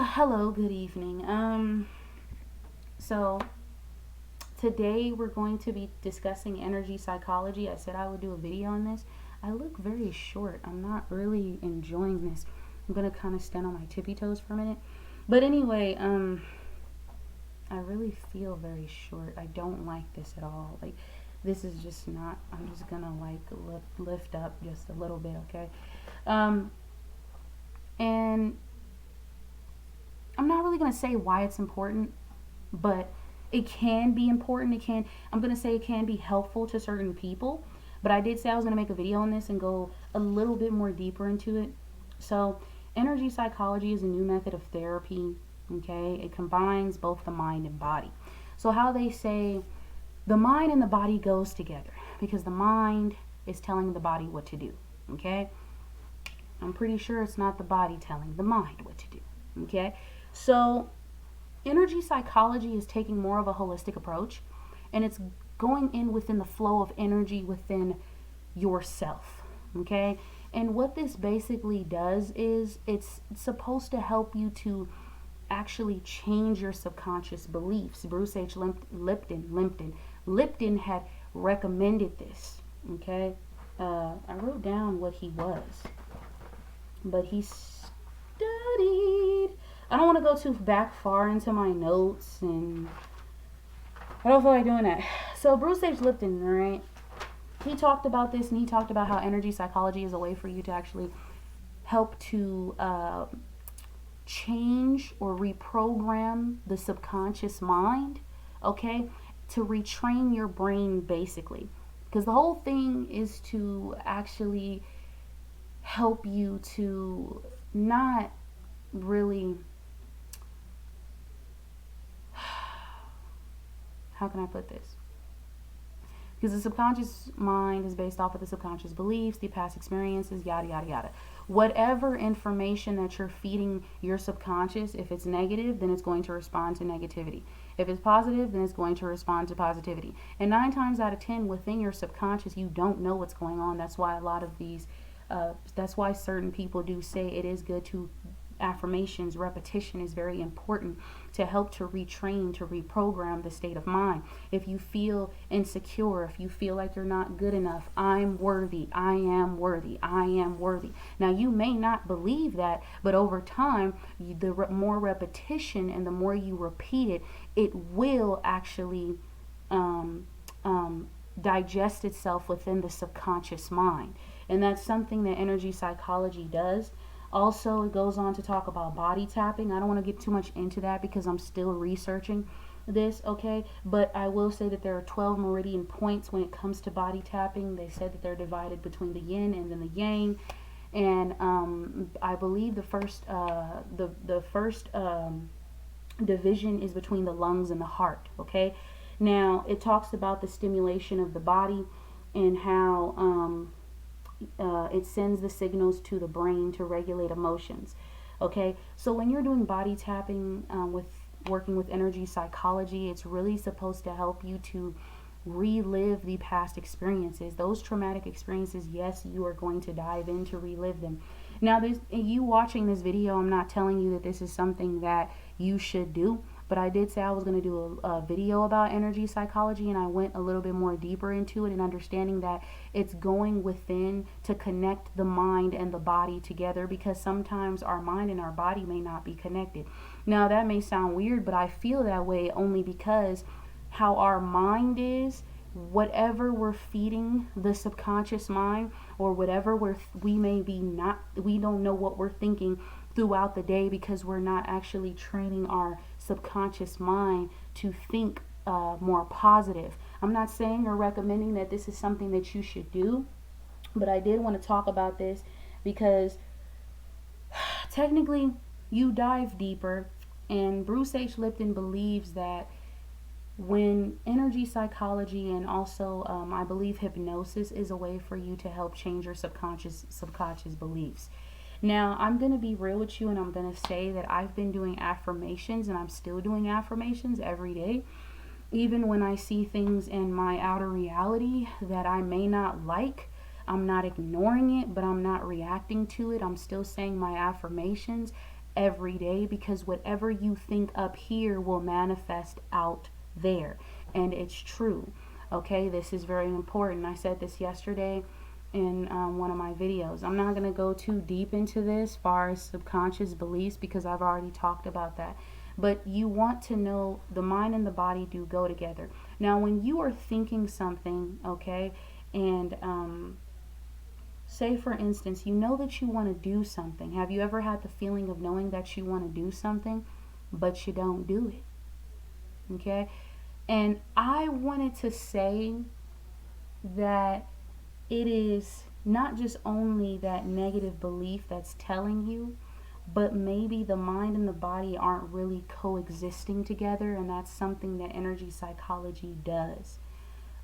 Hello, good evening. So today we're going to be discussing energy psychology. I said I would do a video on this. I look very short. I'm not really enjoying this. I'm gonna kind of stand on my tippy toes for a minute. But anyway, I really feel very short. I don't like this at all. Like, this is just not. I'm just gonna like lift up just a little bit, okay? Um, and I'm not really gonna say why it's important, but it can be important. I'm going to say it can be helpful to certain people. But I did say I was going to make a video on this and go a little bit more deeper into it. So, energy psychology is a new method of therapy. Okay, it combines both the mind and body. So, how they say the mind and the body goes together because the mind is telling the body what to do. Okay, I'm pretty sure it's not the body telling the mind what to do. Okay, so energy psychology is taking more of a holistic approach, and it's going in within the flow of energy within yourself. Okay, and what this basically does is it's supposed to help you to actually change your subconscious beliefs. Bruce H. Lipton had recommended this. Okay, I wrote down what he was, but he studied. I don't want to go too back far into my notes, and I don't feel like doing that. So Bruce H. Lipton, right? He talked about this, and he talked about how energy psychology is a way for you to actually help to change or reprogram the subconscious mind, okay? To retrain your brain, basically. Because the whole thing is to actually help you to not really, how can I put this? Because the subconscious mind is based off of the subconscious beliefs, the past experiences, yada, yada, yada. Whatever information that you're feeding your subconscious, if it's negative, then it's going to respond to negativity. If it's positive, then it's going to respond to positivity. And 9 times out of 10, within your subconscious, you don't know what's going on. That's why a lot of these, that's why certain people do say it is good to affirmations. Repetition is very important to help to retrain, to reprogram the state of mind. If you feel insecure, if you feel like you're not good enough, I'm worthy, I am worthy, I am worthy. Now, you may not believe that, but over time, the more repetition and the more you repeat it, it will actually digest itself within the subconscious mind. And that's something that energy psychology does. Also, it goes on to talk about body tapping. I don't want to get too much into that because I'm still researching this, okay? But I will say that there are 12 meridian points when it comes to body tapping. They said that they're divided between the yin and then the yang. And I believe the first division is between the lungs and the heart, okay? Now, it talks about the stimulation of the body and how it sends the signals to the brain to regulate emotions. Okay, so when you're doing body tapping with working with energy psychology, it's really supposed to help you to relive the past experiences. Those traumatic experiences, yes, you are going to dive in to relive them. Now, there's you watching this video, I'm not telling you that this is something that you should do. But I did say I was going to do a video about energy psychology, and I went a little bit more deeper into it and understanding that it's going within to connect the mind and the body together, because sometimes our mind and our body may not be connected. Now, that may sound weird, but I feel that way only because how our mind is, whatever we're feeding the subconscious mind, or whatever we may be not, we don't know what we're thinking throughout the day because we're not actually training our subconscious mind to think more positive. I'm not saying or recommending that this is something that you should do, but I did want to talk about this because technically you dive deeper, and Bruce H. Lipton believes that when energy psychology and also I believe hypnosis is a way for you to help change your subconscious beliefs. Now, I'm going to be real with you, and I'm going to say that I've been doing affirmations, and I'm still doing affirmations every day. Even when I see things in my outer reality that I may not like, I'm not ignoring it, but I'm not reacting to it. I'm still saying my affirmations every day, because whatever you think up here will manifest out there. And it's true. Okay, this is very important. I said this yesterday in one of my videos. I'm not going to go too deep into this as far as subconscious beliefs, because I've already talked about that. But you want to know the mind and the body do go together. Now, when you are thinking something, okay, and say for instance, you know that you want to do something. Have you ever had the feeling of knowing that you want to do something, but you don't do it? Okay? And I wanted to say that it is not just only that negative belief that's telling you, but maybe the mind and the body aren't really coexisting together, and that's something that energy psychology does.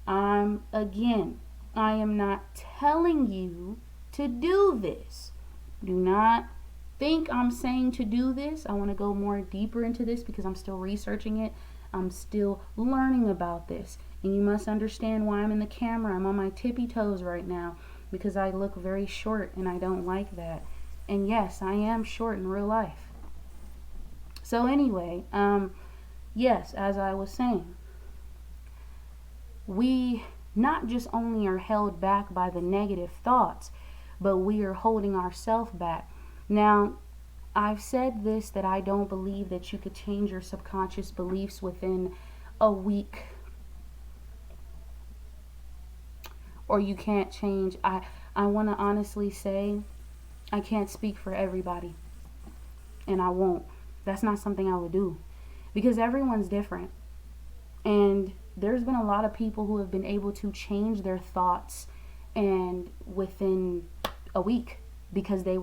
Again, I am not telling you to do this. Do not think I'm saying to do this. I want to go more deeper into this because I'm still researching it. I'm still learning about this. And you must understand why I'm in the camera. I'm on my tippy toes right now because I look very short and I don't like that. And yes, I am short in real life. So anyway, yes, as I was saying, we not just only are held back by the negative thoughts, but we are holding ourselves back. Now, I've said this, that I don't believe that you could change your subconscious beliefs within a week, or you can't change. I want to honestly say I can't speak for everybody, and I won't. That's not something I would do, because everyone's different. And there's been a lot of people who have been able to change their thoughts and within a week, because they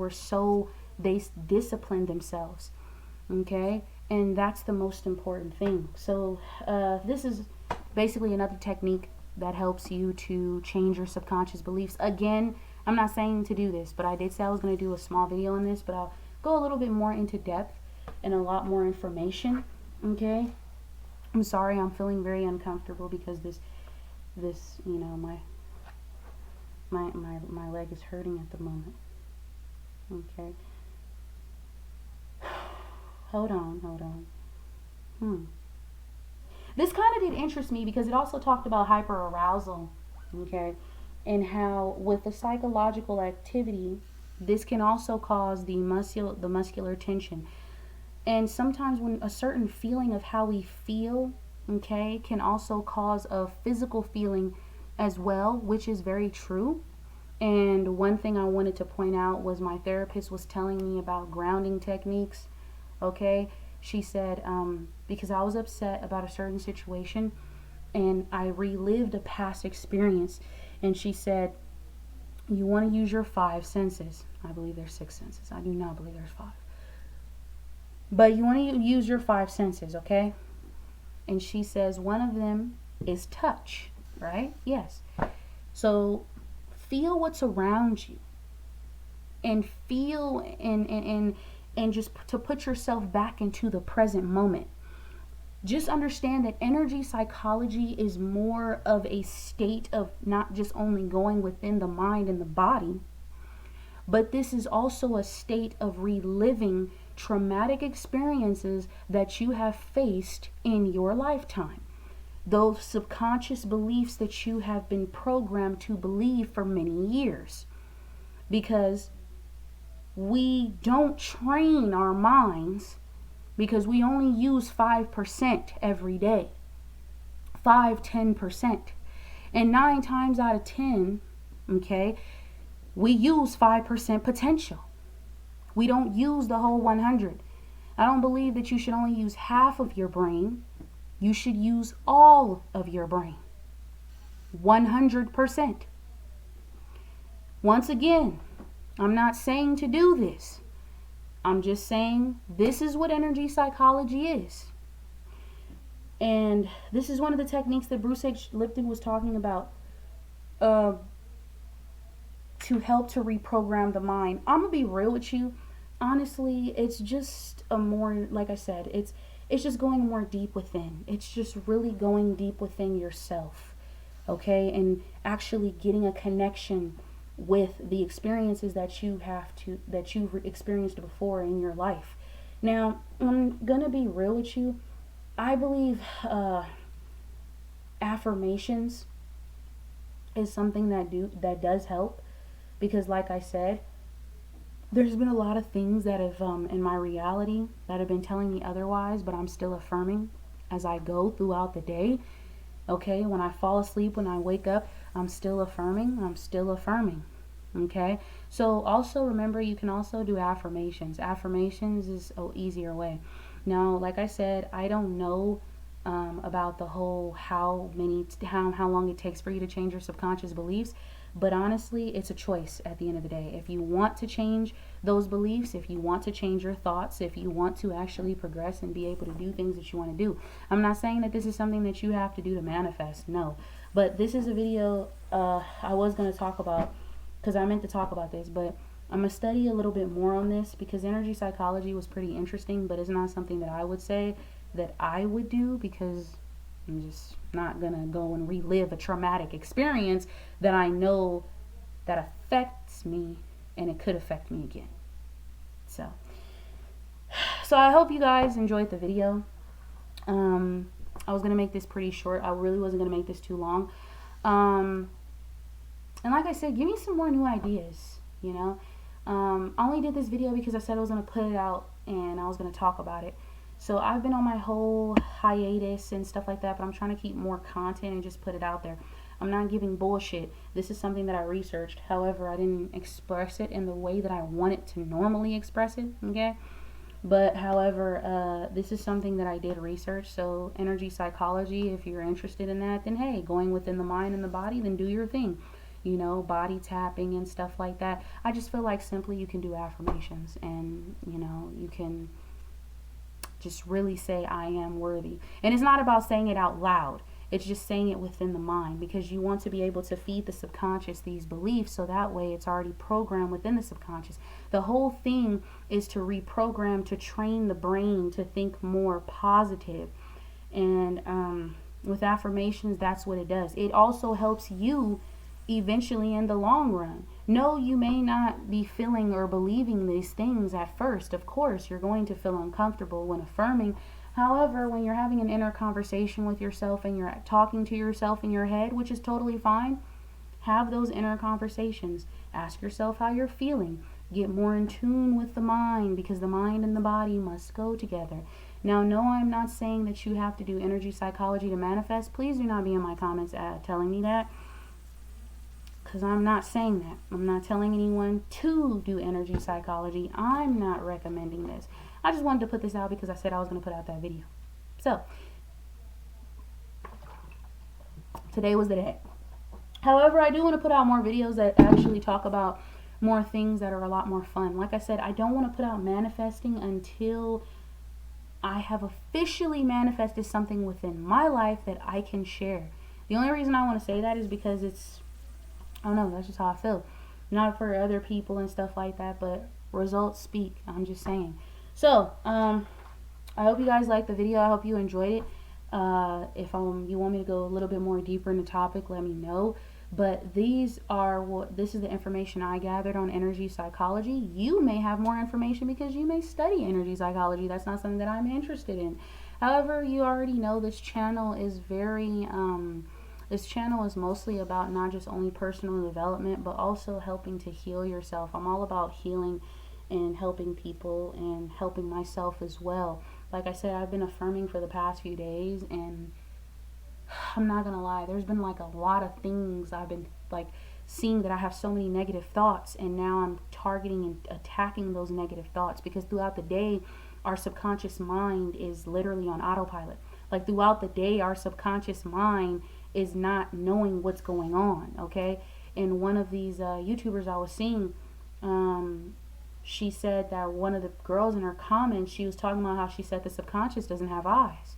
disciplined themselves. Okay? And that's the most important thing. So this is basically another technique that helps you to change your subconscious beliefs. Again, I'm not saying to do this, but I did say I was going to do a small video on this, but I'll go a little bit more into depth and a lot more information. Okay? I'm sorry, I'm feeling very uncomfortable because this you know, my leg is hurting at the moment. Okay. Hold on. This kind of did interest me because it also talked about hyperarousal, okay, and how with the psychological activity, this can also cause the muscular tension. And sometimes when a certain feeling of how we feel, okay, can also cause a physical feeling as well, which is very true. And one thing I wanted to point out was my therapist was telling me about grounding techniques, okay? She said, because I was upset about a certain situation and I relived a past experience, and she said, you want to use your 5 senses. I believe there's 6 senses. I do not believe there's 5. But you want to use your 5 senses, okay? And she says one of them is touch, right? Yes. So feel what's around you, and feel and just to put yourself back into the present moment. Just understand that energy psychology is more of a state of not just only going within the mind and the body, but this is also a state of reliving traumatic experiences that you have faced in your lifetime. Those subconscious beliefs that you have been programmed to believe for many years. Because we don't train our minds, because we only use 5% every day. 5-10%. And 9 times out of 10, okay, we use 5% potential. We don't use the whole 100. I don't believe that you should only use half of your brain. You should use all of your brain. 100%. Once again, I'm not saying to do this. I'm just saying this is what energy psychology is. And this is one of the techniques that Bruce H. Lipton was talking about to help to reprogram the mind. I'm going to be real with you. Honestly, it's just a more, like I said, it's just going more deep within. It's just really going deep within yourself, okay? And actually getting a connection with the experiences that you've experienced before in your life. Now, I'm gonna be real with you. I believe affirmations is something that does help, because like I said, there's been a lot of things that have in my reality that have been telling me otherwise, but I'm still affirming as I go throughout the day. Okay, when I fall asleep, when I wake up, I'm still affirming. I'm still affirming. Okay, so also remember, you can also do affirmations. Affirmations is an easier way. Now, like I said, I don't know about the whole how long it takes for you to change your subconscious beliefs, but honestly, it's a choice at the end of the day. If you want to change those beliefs, if you want to change your thoughts, if you want to actually progress and be able to do things that you want to do. I'm not saying that this is something that you have to do to manifest, no. But this is a video I was going to talk about, because I meant to talk about this, but I'm going to study a little bit more on this, because energy psychology was pretty interesting, but it's not something that I would say that I would do, because I'm just not going to go and relive a traumatic experience that I know that affects me, and it could affect me again. So I hope you guys enjoyed the video. I was going to make this pretty short. I really wasn't going to make this too long. And like I said, give me some more new ideas, you know. I only did this video because I said I was going to put it out and I was going to talk about it. So I've been on my whole hiatus and stuff like that, but I'm trying to keep more content and just put it out there. I'm not giving bullshit. This is something that I researched. However, I didn't express it in the way that I wanted to normally express it, okay? But however, this is something that I did research. So energy psychology, if you're interested in that, then hey, going within the mind and the body, then do your thing. You know, body tapping and stuff like that. I just feel like simply you can do affirmations, and you know, you can just really say I am worthy. And it's not about saying it out loud. It's just saying it within the mind, because you want to be able to feed the subconscious these beliefs, so that way it's already programmed within the subconscious. The whole thing is to reprogram, to train the brain to think more positive. And with affirmations, that's what it does. It also helps you eventually in the long run. No, you may not be feeling or believing these things at first. Of course, you're going to feel uncomfortable when affirming. However, when you're having an inner conversation with yourself and you're talking to yourself in your head, which is totally fine, have those inner conversations. Ask yourself how you're feeling. Get more in tune with the mind, because the mind and the body must go together. Now, no, I'm not saying that you have to do energy psychology to manifest. Please do not be in my comments telling me that, because I'm not saying that. I'm not telling anyone to do energy psychology. I'm not recommending this. I just wanted to put this out because I said I was going to put out that video. So, today was the day. However, I do want to put out more videos that actually talk about more things that are a lot more fun. Like I said, I don't want to put out manifesting until I have officially manifested something within my life that I can share. The only reason I want to say that is because it's, I don't know, that's just how I feel. Not for other people and stuff like that, but results speak. I'm just saying. So, I hope you guys liked the video. I hope you enjoyed it. If you want me to go a little bit more deeper in the topic, let me know. But this is the information I gathered on energy psychology. You may have more information because you may study energy psychology. That's not something that I'm interested in. However, you already know this channel is mostly about not just only personal development, but also helping to heal yourself. I'm all about healing and helping people and helping myself as well. Like I said, I've been affirming for the past few days, and I'm not gonna lie, there's been like a lot of things I've been like seeing that I have so many negative thoughts, and now I'm targeting and attacking those negative thoughts, because throughout the day our subconscious mind is literally on autopilot. Like throughout the day our subconscious mind is not knowing what's going on, okay? And one of these YouTubers I was seeing, she said that one of the girls in her comments, she was talking about how she said the subconscious doesn't have eyes.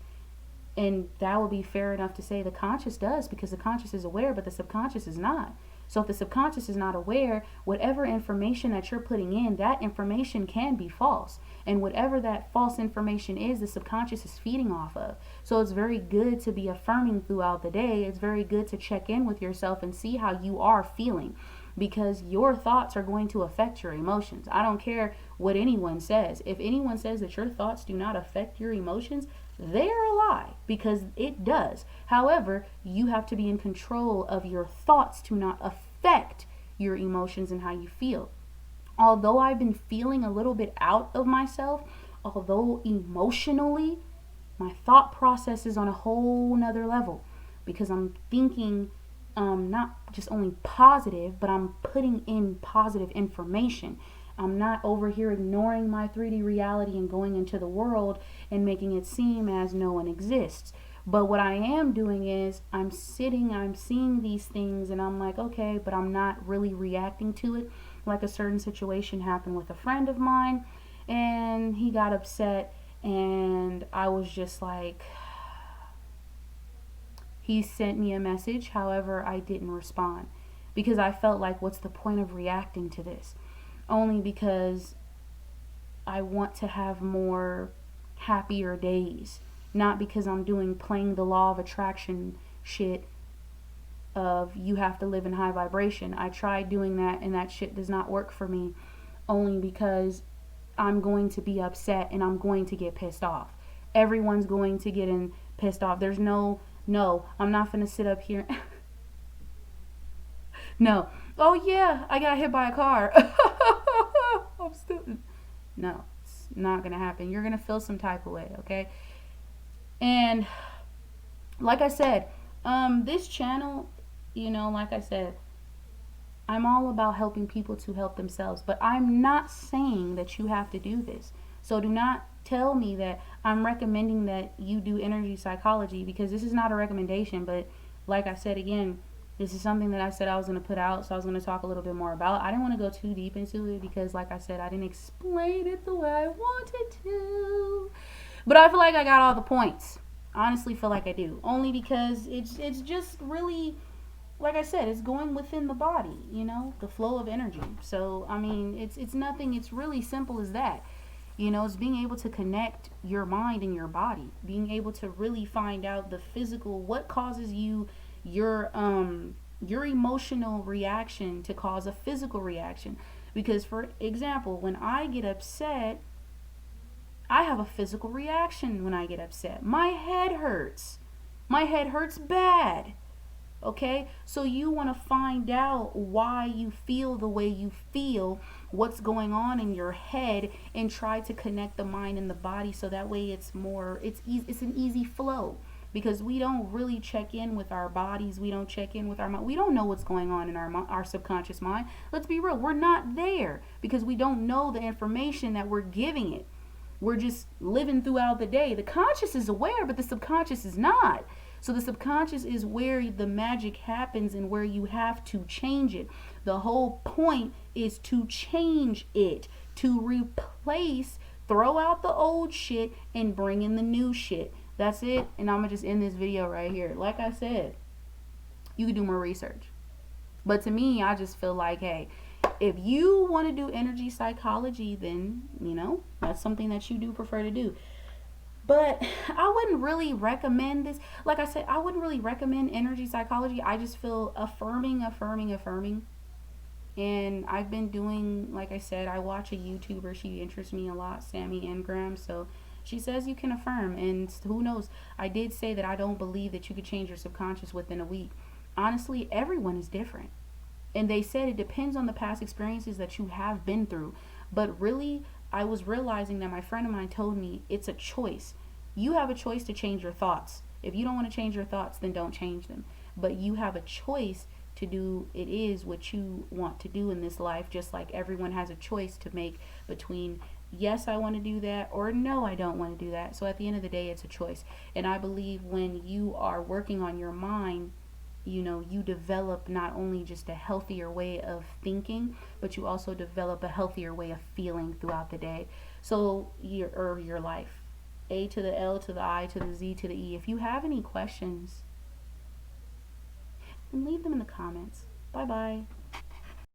And that would be fair enough to say the conscious does, because the conscious is aware, but the subconscious is not. So if the subconscious is not aware, whatever information that you're putting in, that information can be false. And whatever that false information is, the subconscious is feeding off of. So it's very good to be affirming throughout the day. It's very good to check in with yourself and see how you are feeling. because your thoughts are going to affect your emotions. I don't care what anyone says. If anyone says that your thoughts do not affect your emotions, they're a lie, because it does. However, you have to be in control of your thoughts to not affect your emotions and how you feel. Although I've been feeling a little bit out of myself, although emotionally, my thought process is on a whole nother level, because I'm thinking not just only positive, but I'm putting in positive information. I'm not over here ignoring my 3D reality and going into the world and making it seem as no one exists. But what I am doing is I'm seeing these things, and I'm like, okay, but I'm not really reacting to it. Like a certain situation happened with a friend of mine, and he got upset, and I was just like, he sent me a message. However, I didn't respond because I felt like, what's the point of reacting to this? Only because I want to have more happier days, not because I'm playing the law of attraction shit of you have to live in high vibration. I tried doing that, and that shit does not work for me, only because I'm going to be upset and I'm going to get pissed off. Everyone's going to get pissed off. There's no, I'm not gonna sit up here. No. Oh yeah, I got hit by a car. I'm still, no, it's not gonna happen. You're gonna feel some type of way, okay? And like I said, this channel, like I said, I'm all about helping people to help themselves, but I'm not saying that you have to do this. So do not tell me that I'm recommending that you do energy psychology, because this is not a recommendation. But like I said again, this is something that I said I was going to put out, so I was going to talk a little bit more about. I didn't want to go too deep into it because, like I said, I didn't explain it the way I wanted to. But I feel like I got all the points. Honestly feel like I do. Only because it's just really, like I said, it's going within the body, the flow of energy. So, I mean, it's nothing, it's really simple as that. It's being able to connect your mind and your body, being able to really find out the physical, what causes your emotional reaction to cause a physical reaction. Because, for example, when I get upset, I have a physical reaction when I get upset. My head hurts. My head hurts bad. Okay, so you want to find out why you feel the way you feel, what's going on in your head, and try to connect the mind and the body, so that way it's an easy flow. Because we don't really check in with our bodies, we don't check in with our mind, we don't know what's going on in our subconscious mind. Let's be real, we're not there because we don't know the information that we're giving it. We're just living throughout the day. The conscious is aware, but the subconscious is not. So the subconscious is where the magic happens and where you have to change it. The whole point is to change it, to replace, throw out the old shit and bring in the new shit. That's it. And I'm going to just end this video right here. Like I said, you can do more research. But to me, I just feel like, hey, if you want to do energy psychology, then, that's something that you do prefer to do. But I wouldn't really recommend this. Like I said, I wouldn't really recommend energy psychology. I just feel affirming. And I've been doing, like I said, I watch a YouTuber. She interests me a lot, Sammy Ingram. So she says you can affirm. And who knows? I did say that I don't believe that you could change your subconscious within a week. Honestly, everyone is different. And they said it depends on the past experiences that you have been through. But really, I was realizing that my friend of mine told me it's a choice. You have a choice to change your thoughts. If you don't want to change your thoughts, then don't change them. But you have a choice to do what you want to do in this life, just like everyone has a choice to make between yes, I want to do that, or no, I don't want to do that. So at the end of the day, it's a choice. And I believe when you are working on your mind, you develop not only just a healthier way of thinking, but you also develop a healthier way of feeling throughout the day. So your life. A to the L to the I to the Z to the E. If you have any questions, then leave them in the comments. Bye bye.